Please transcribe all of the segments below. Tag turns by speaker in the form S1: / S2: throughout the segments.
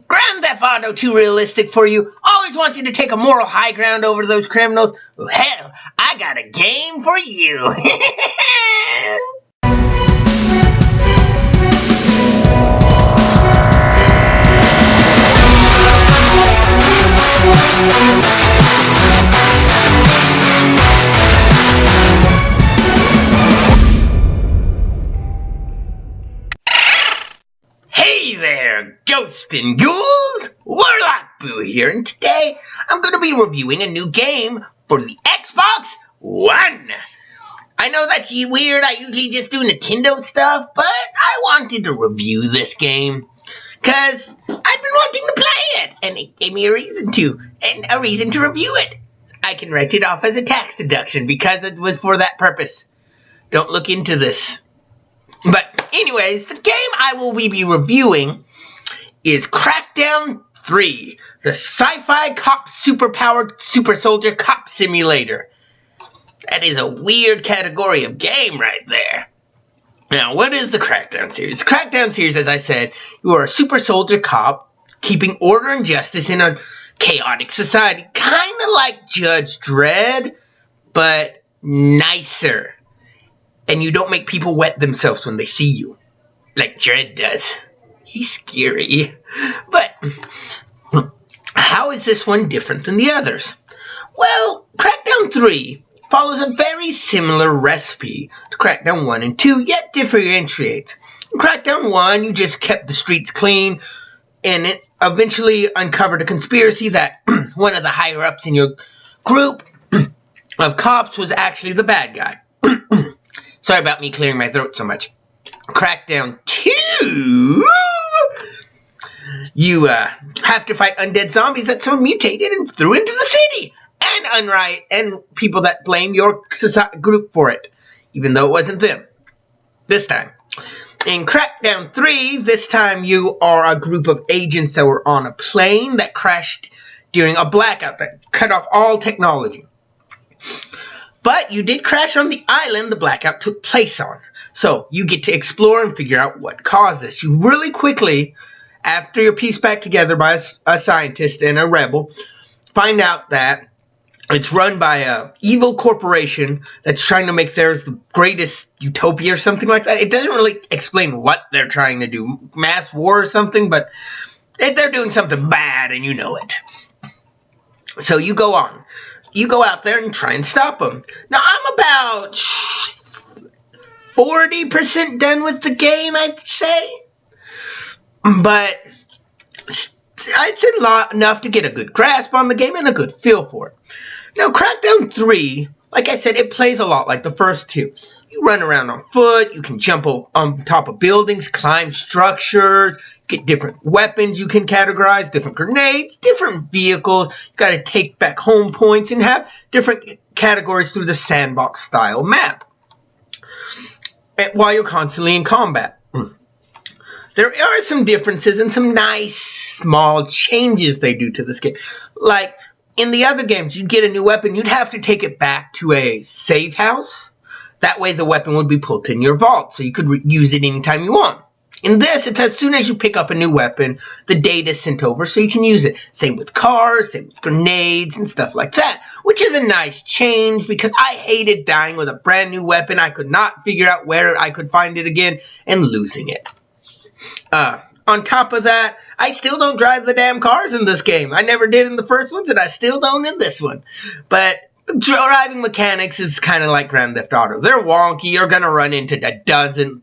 S1: Grand Theft Auto too realistic for you? Always wanted to take a moral high ground over those criminals? Well, hell, I got a game for you. Hey there, ghosts and ghouls! Warlock Boo here, and today I'm going to be reviewing a new game for the Xbox One. I know that's weird, I usually just do Nintendo stuff, but I wanted to review this game because I've been wanting to play it, and it gave me a reason to, and a reason to review it. I can write it off as a tax deduction because it was for that purpose. Don't look into this. But anyways, the game I will be reviewing is Crackdown 3, the sci-fi cop superpowered super soldier cop simulator. That is a weird category of game right there. Now, what is the Crackdown series? The Crackdown series, as I said, you are a super soldier cop keeping order and justice in a chaotic society. Kind of like Judge Dredd, but nicer. And you don't make people wet themselves when they see you, like Dredd does. He's scary. But how is this one different than the others? Well, Crackdown 3 follows a very similar recipe to Crackdown 1 and 2, yet differentiates. In Crackdown 1, you just kept the streets clean, and it eventually uncovered a conspiracy that one of the higher-ups in your group of cops was actually the bad guy. Sorry about me clearing my throat so much. Crackdown 2, you have to fight undead zombies that so mutated and threw into the city, and people that blame your group for it, even though it wasn't them. This time. In Crackdown 3, this time you are a group of agents that were on a plane that crashed during a blackout that cut off all technology. But you did crash on the island the blackout took place on. So you get to explore and figure out what caused this. You really quickly, after you're pieced back together by a scientist and a rebel, find out that it's run by a evil corporation that's trying to make theirs the greatest utopia or something like that. It doesn't really explain what they're trying to do. Mass war or something, but they're doing something bad and you know it. So you go on. You go out there and try and stop them. Now, I'm about 40% done with the game, I'd say. But it's enough to get a good grasp on the game and a good feel for it. Now, Crackdown 3, like I said, it plays a lot like the first two. You run around on foot, you can jump on top of buildings, climb structures, get different weapons you can categorize, different grenades, different vehicles. You got to take back home points and have different categories through the sandbox style map while you're constantly in combat. There are some differences and some nice small changes they do to this game. Like in the other games, you'd get a new weapon, you'd have to take it back to a safe house. That way the weapon would be pulled in your vault, so you could use it anytime you want. In this, it's as soon as you pick up a new weapon, the data is sent over so you can use it. Same with cars, same with grenades and stuff like that, which is a nice change because I hated dying with a brand new weapon. I could not figure out where I could find it again and losing it. On top of that, I still don't drive the damn cars in this game. I never did in the first ones and I still don't in this one. But driving mechanics is kind of like Grand Theft Auto. They're wonky. You're going to run into a dozen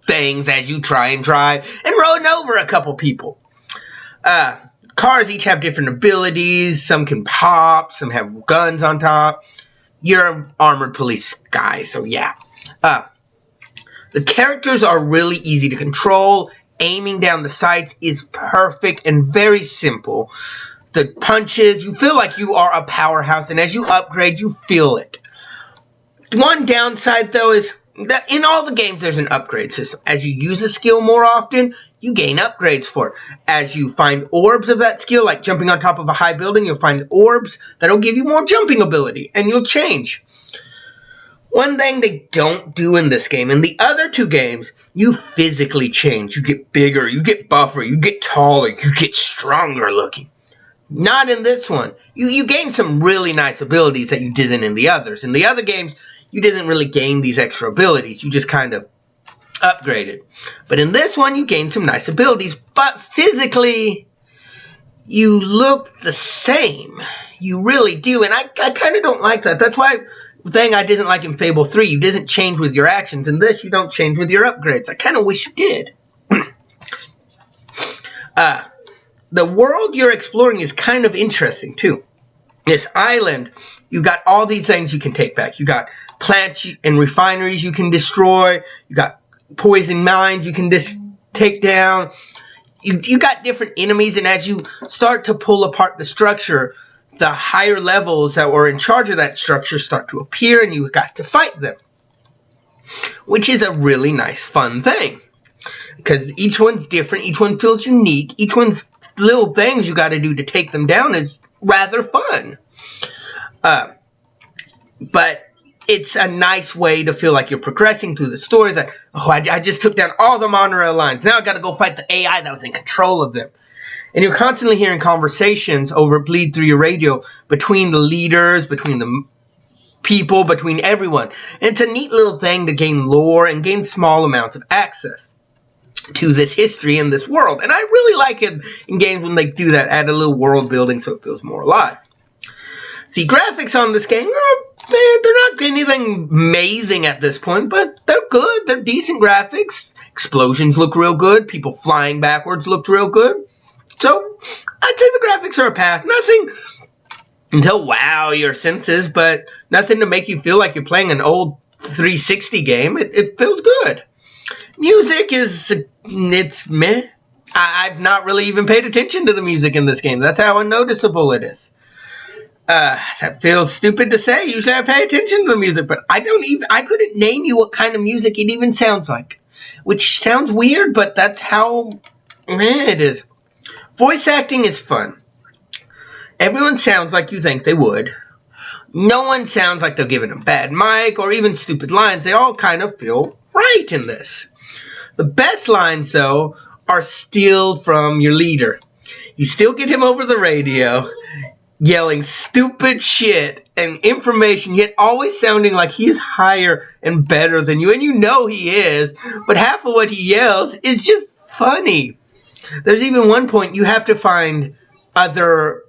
S1: things as you try and drive and run over a couple people. Cars each have different abilities. Some can pop, some have guns on top. You're an armored police guy, so yeah. The characters are really easy to control. Aiming down the sights is perfect and very simple. The punches, you feel like you are a powerhouse, and as you upgrade, you feel it. One downside, though, is that in all the games, there's an upgrade system. As you use a skill more often, you gain upgrades for it. As you find orbs of that skill, like jumping on top of a high building, you'll find orbs that'll give you more jumping ability, and you'll change. One thing they don't do in this game, in the other two games, you physically change. You get bigger, you get buffer, you get taller, you get stronger looking. Not in this one. You gain some really nice abilities that you didn't in the others. In the other games, you didn't really gain these extra abilities. You just kind of upgraded. But in this one, you gain some nice abilities. But physically, you look the same. You really do. And I kind of don't like that. That's why the thing I didn't like in Fable 3, you didn't change with your actions. In this, you don't change with your upgrades. I kind of wish you did. The world you're exploring is kind of interesting, too. This island, you got all these things you can take back. You got plants and refineries you can destroy. You got poison mines you can take down. You got different enemies, and as you start to pull apart the structure, the higher levels that were in charge of that structure start to appear, and you got to fight them. Which is a really nice, fun thing. Because each one's different, each one feels unique, each one's little things you got to do to take them down is rather fun. But it's a nice way to feel like you're progressing through the story. That, oh, I just took down all the monorail lines. Now I got to go fight the AI that was in control of them. And you're constantly hearing conversations bleed through your radio between the leaders, between the people, between everyone. And it's a neat little thing to gain lore and gain small amounts of access to this history and this world. And I really like it in games when they do that, add a little world building so it feels more alive. The graphics on this game, they're not anything amazing at this point, but they're good. They're decent graphics. Explosions look real good. People flying backwards looked real good. So, I'd say the graphics are a pass. Nothing to wow your senses, but nothing to make you feel like you're playing an old 360 game. It feels good. Music it's meh. I've not really even paid attention to the music in this game. That's how unnoticeable it is. That feels stupid to say. Usually I pay attention to the music, but I couldn't name you what kind of music it even sounds like. Which sounds weird, but that's how it is. Voice acting is fun. Everyone sounds like you think they would. No one sounds like they're giving a bad mic or even stupid lines. They all kind of feel right in this. The best lines, though, are still from your leader. You still get him over the radio, yelling stupid shit and information, yet always sounding like he is higher and better than you. And you know he is, but half of what he yells is just funny. There's even one point you have to find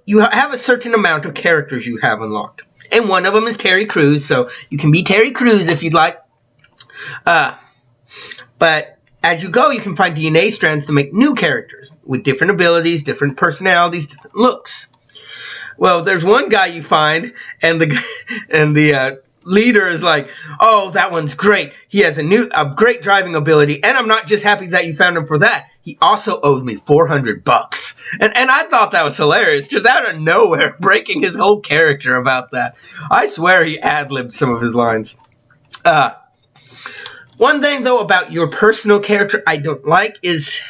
S1: you have a certain amount of characters you have unlocked. And one of them is Terry Crews, so you can be Terry Crews if you'd like. But as you go, you can find DNA strands to make new characters with different abilities, different personalities, different looks. Well, there's one guy you find, and the leader is like, oh, that one's great. He has a great driving ability, and I'm not just happy that you found him for that. He also owes me $400. And I thought that was hilarious, just out of nowhere, breaking his whole character about that. I swear he ad-libbed some of his lines. One thing, though, about your personal character I don't like is,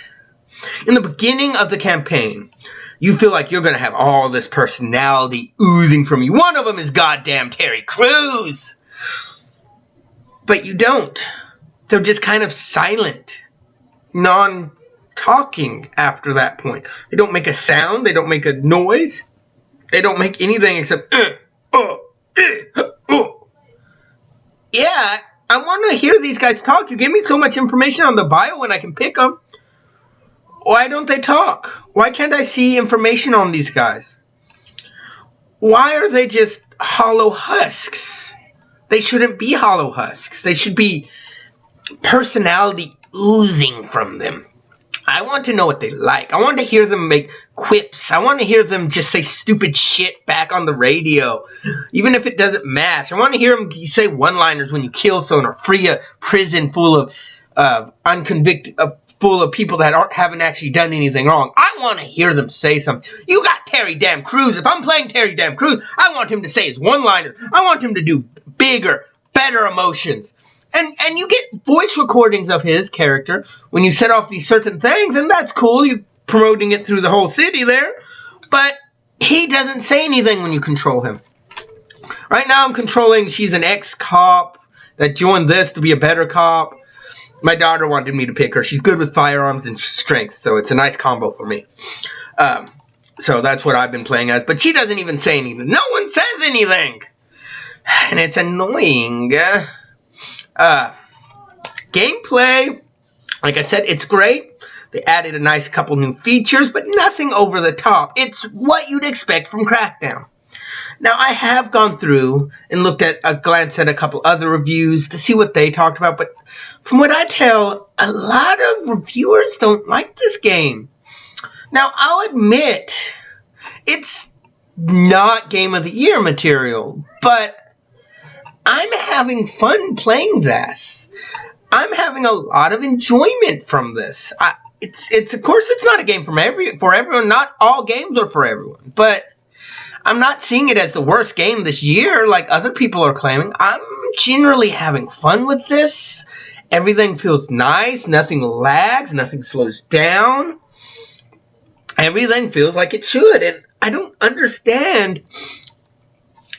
S1: in the beginning of the campaign, you feel like you're going to have all this personality oozing from you. One of them is goddamn Terry Crews. But you don't. They're just kind of silent. Non-talking after that point. They don't make a sound. They don't make a noise. They don't make anything except, Yeah, I want to hear these guys talk. You give me so much information on the bio when I can pick them. Why don't they talk? Why can't I see information on these guys? Why are they just hollow husks? They shouldn't be hollow husks. They should be personality oozing from them. I want to know what they like. I want to hear them make quips. I want to hear them just say stupid shit back on the radio, even if it doesn't match. I want to hear them say one-liners when you kill someone or free a prison full of unconvicted, full of people that haven't actually done anything wrong. I want to hear them say something. You got Terry damn Crews. If I'm playing Terry damn Crews, I want him to say his one-liners. I want him to do bigger, better emotions. And you get voice recordings of his character when you set off these certain things, and that's cool. You're promoting it through the whole city there. But he doesn't say anything when you control him. Right now I'm controlling, she's an ex-cop. that joined this to be a better cop. My daughter wanted me to pick her. She's good with firearms and strength, so it's a nice combo for me. So that's what I've been playing as. But she doesn't even say anything. No one says anything! And it's annoying. Gameplay, like I said, it's great. They added a nice couple new features, but nothing over the top. It's what you'd expect from Crackdown. Now, I have gone through and glanced at a couple other reviews to see what they talked about, but from what I tell, a lot of reviewers don't like this game. Now, I'll admit, it's not Game of the Year material, but I'm having fun playing this. I'm having a lot of enjoyment from this. It's of course, it's not a game for everyone. Not all games are for everyone, but I'm not seeing it as the worst game this year like other people are claiming. I'm generally having fun with this. Everything feels nice. Nothing lags. Nothing slows down. Everything feels like it should. And I don't understand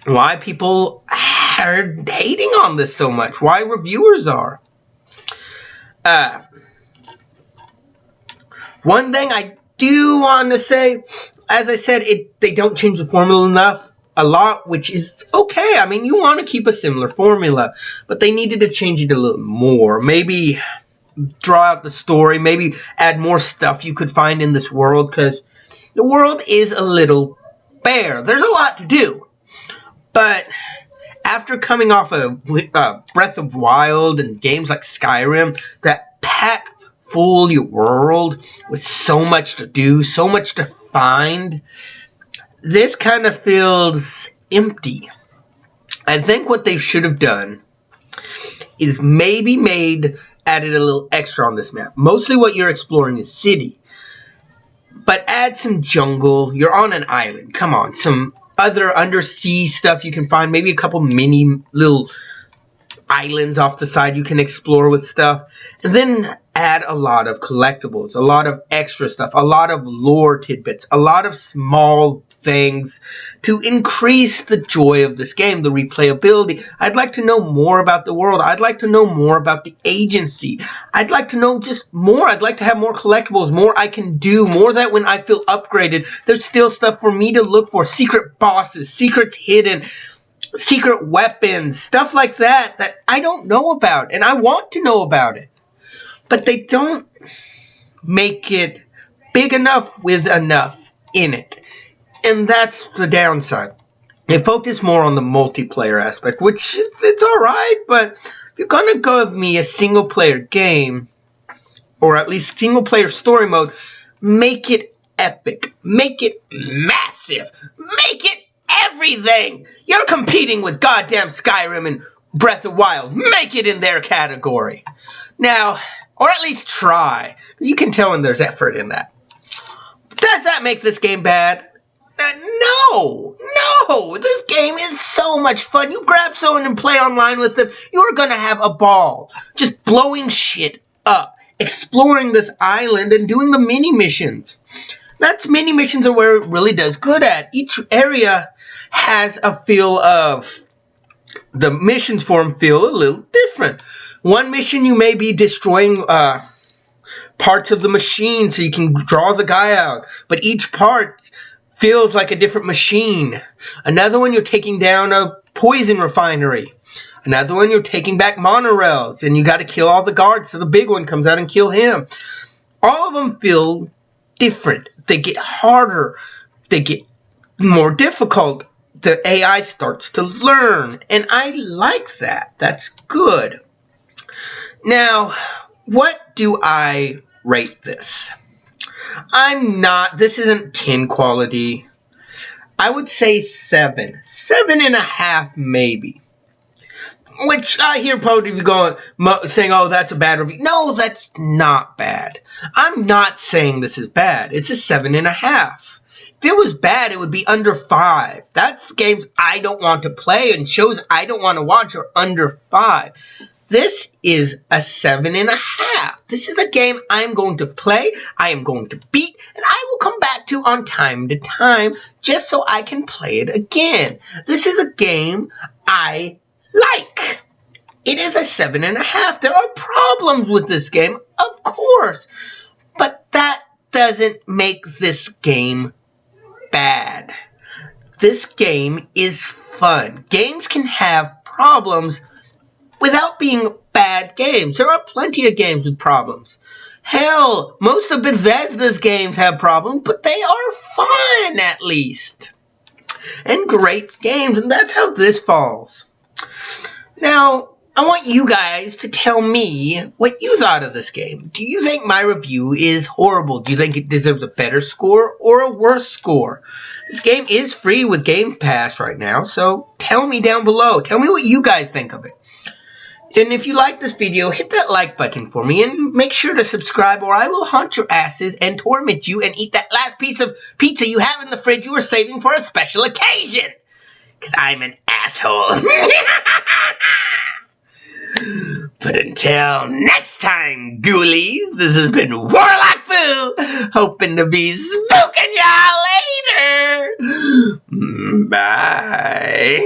S1: why people are hating on this so much. Why reviewers are. One thing I do want to say, as I said, they don't change the formula a lot, which is okay. I mean, you want to keep a similar formula, but they needed to change it a little more. Maybe draw out the story, maybe add more stuff you could find in this world, because the world is a little bare. There's a lot to do, but after coming off of Breath of Wild and games like Skyrim that pack full your world with so much to do, so much to find, this kind of feels empty. I think what they should have done is maybe added a little extra on this map. Mostly what you're exploring is city, but add some jungle. You're on an island. Come on, some other undersea stuff you can find. Maybe a couple mini little islands off the side you can explore with stuff. And then add a lot of collectibles, a lot of extra stuff, a lot of lore tidbits, a lot of small things to increase the joy of this game, the replayability. I'd like to know more about the world. I'd like to know more about the agency. I'd like to know just more. I'd like to have more collectibles, more I can do, more that when I feel upgraded, there's still stuff for me to look for, secret bosses, secrets hidden, secret weapons, stuff like that I don't know about, and I want to know about it. But they don't make it big enough with enough in it. And that's the downside. They focus more on the multiplayer aspect, which it's alright, but if you're going to give me a single-player game, or at least single-player story mode, make it epic. Make it massive. Make it everything. You're competing with goddamn Skyrim and Breath of Wild. Make it in their category. Now, or at least try. You can tell when there's effort in that. Does that make this game bad? No! This game is so much fun. You grab someone and play online with them, you're gonna have a ball. Just blowing shit up. Exploring this island and doing the mini-missions. Mini missions are where it really does good at. Each area has a feel of... The missions for them feel a little different. One mission you may be destroying parts of the machine so you can draw the guy out. But each part feels like a different machine. Another one you're taking down a poison refinery. Another one you're taking back monorails. And you got to kill all the guards so the big one comes out and kill him. All of them feel different. They get harder. They get more difficult. The AI starts to learn. And I like that. That's good. Now, what do I rate this? This isn't 10 quality. I would say 7. 7.5 maybe. Which I hear probably saying, oh, that's a bad review. No, that's not bad. I'm not saying this is bad. It's a 7.5. If it was bad, it would be under 5. That's the games I don't want to play, and shows I don't want to watch are under 5. This is a 7.5. This is a game I'm going to play, I am going to beat, and I will come back to on time to time, just so I can play it again. This is a game I like. it is a 7.5. There are problems with this game, of course, but that doesn't make this game bad. This game is fun. Games can have problems without being bad games. There are plenty of games with problems. Hell, most of Bethesda's games have problems, but they are fun at least. And great games, and that's how this falls. Now, I want you guys to tell me what you thought of this game. Do you think my review is horrible? Do you think it deserves a better score or a worse score? This game is free with Game Pass right now, so tell me down below. Tell me what you guys think of it. And if you like this video, hit that like button for me and make sure to subscribe or I will haunt your asses and torment you and eat that last piece of pizza you have in the fridge you were saving for a special occasion. Because I'm an asshole. But until next time, ghoulies, this has been Warlock Boo, hoping to be spooking y'all later. Bye.